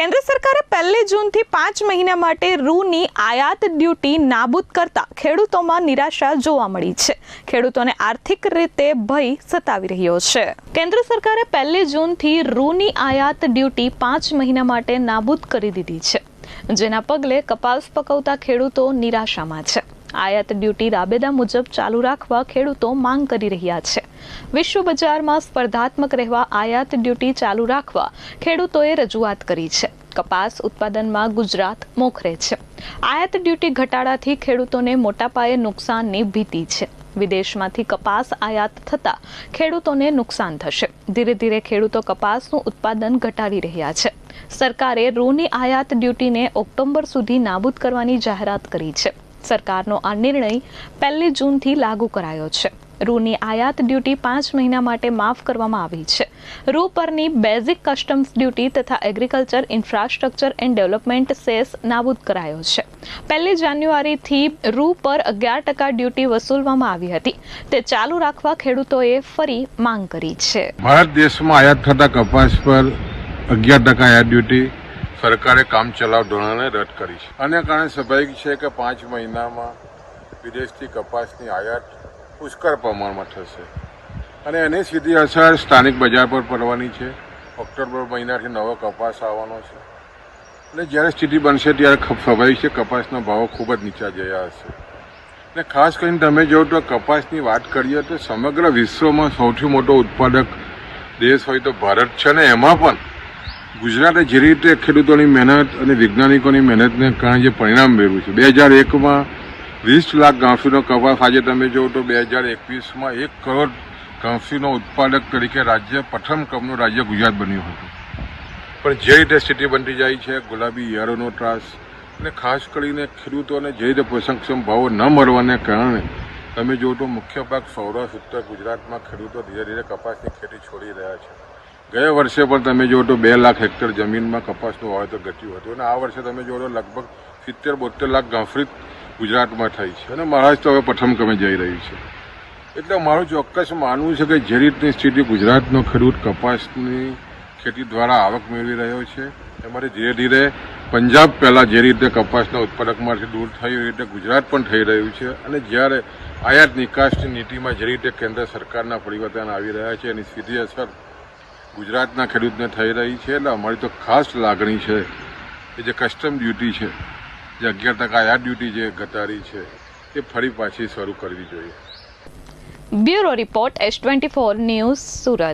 કેન્દ્ર સરકારે 1 જૂનથી 5 મહિના માટે રૂની આયાત ડ્યુટી નાબૂદ કરતા ખેડૂતોમાં નિરાશા જોવા મળી છે. ખેડૂતોને આર્થિક રીતે ભય સતાવી રહ્યો છે. કેન્દ્ર સરકારે 1 જૂનથી રૂની આયાત ડ્યુટી 5 મહિના માટે નાબૂદ કરી દીધી છે, જેના પગલે કપાસ પકવતા ખેડૂતો નિરાશામાં છે. આયાત ડ્યુટી રાબેતા મુજબ ચાલુ રાખવા ખેડૂતો માંગ કરી રહ્યા છે. વિશ્વ બજારમાં સ્પર્ધાત્મક રહેવા આયાત ડ્યુટી ચાલુ રાખવા ખેડૂતોએ રજૂઆત કરી છે. કપાસ ઉત્પાદનમાં ગુજરાત મોખરે છે. આયાત ડ્યુટી ઘટાડાથી ખેડૂતોને મોટા પાયે નુકસાનની ભીતિ છે. વિદેશમાંથી કપાસ આયાત થતા ખેડૂતોને નુકસાન થશે. ધીરે ધીરે ખેડૂતો કપાસનું ઉત્પાદન ઘટાડી રહ્યા છે. સરકારે રૂની આયાત ડ્યુટીને ઓક્ટોબર સુધી નાબૂદ કરવાની જાહેરાત કરી છે. સરકારનો આ નિર્ણય 1 જૂનથી લાગુ કરાયો છે. રૂની આયાત ડ્યુટી 5 મહિના માટે માફ કરવામાં આવી છે. રૂ પરની બેઝિક કસ્ટમ્સ ડ્યુટી તથા agriculture infrastructure and development cess નાબૂદ કરાયો છે. 1 જાન્યુઆરીથી રૂ પર 11% ડ્યુટી વસૂલવામાં આવી હતી, તે ચાલુ રાખવા ખેડૂતોએ ફરી માંગ કરી છે. ભારત દેશમાં આયાત થતા કપાસ પર 11% આયાત ડ્યુટી સરકારે કામ ચલાવ ધોરણે રદ કરી છે. આને કારણે સ્વાભાવિક છે કે 5 મહિનામાં વિદેશથી કપાસની આયાત પુષ્કળ પ્રમાણમાં થશે અને એની સીધી અસર સ્થાનિક બજાર પર પડવાની છે. ઓક્ટોબર મહિનાથી નવો કપાસ આવવાનો છે અને જ્યારે સ્થિતિ બનશે ત્યારે સ્વાભાવિક છે કપાસના ભાવો ખૂબ જ નીચા જયા હશે. અને ખાસ કરીને તમે જો તો કપાસની વાત કરીએ તો સમગ્ર વિશ્વમાં સૌથી મોટો ઉત્પાદક દેશ હોય તો ભારત છે ને એમાં પણ ગુજરાતે જે રીતે ખેડૂતોની મહેનત અને વૈજ્ઞાનિકોની મહેનતને કારણે જે પરિણામ મેળવ્યું છે, 2001માં 20 લાખ ઘાસનો કપાસ, આજે તમે જુઓ તો 2021માં 1 કરોડ ઘાસનો ઉત્પાદક તરીકે રાજ્ય પ્રથમ ક્રમનું રાજ્ય ગુજરાત બન્યું હતું. પણ જે રીતે સ્થિતિ બનતી જાય છે, ગુલાબી ઈયળોનો ત્રાસ અને ખાસ કરીને ખેડૂતોને જે રીતે પોષણક્ષમ ભાવો ન મળવાને કારણે તમે જુઓ તો મુખ્ય પાક સૌરાષ્ટ્ર ઉત્તર ગુજરાતમાં ખેડૂતો ધીરે ધીરે કપાસની ખેતી છોડી રહ્યા છે. ગયા વર્ષે પણ તમે જુઓ તો 2 લાખ હેક્ટર જમીનમાં કપાસનું વાવેતર ઘટ્યું હતું અને આ વર્ષે તમે જુઓ તો લગભગ 70-72 લાખ ઘાસફળી ગુજરાતમાં થઈ છે અને મહારાષ્ટ્ર હવે પ્રથમ ક્રમે જઈ રહ્યું છે. એટલે મારું ચોક્કસ માનવું છે કે જે રીતની સ્થિતિ ગુજરાતનો ખેડૂત કપાસની ખેતી દ્વારા આવક મેળવી રહ્યો છે, એમાંથી ધીરે ધીરે પંજાબ પહેલાં જે રીતે કપાસના ઉત્પાદકમાંથી દૂર થઈ એ રીતે ગુજરાત પણ થઈ રહ્યું છે. અને જ્યારે આયાત નિકાસની નીતિમાં જે રીતે કેન્દ્ર સરકારના પરિવર્તન આવી રહ્યા છે એની સીધી અસર ગુજરાતના ખેડૂતને થઈ રહી છે. એટલે અમારી તો ખાસ લાગણી છે કે જે કસ્ટમ ડ્યુટી છે, જે 11% આયાત ડ્યુટી જે ઘટાડી છે, એ ફરી પાછી શરૂ કરવી જોઈએ. Bureau report S24 news, Surat.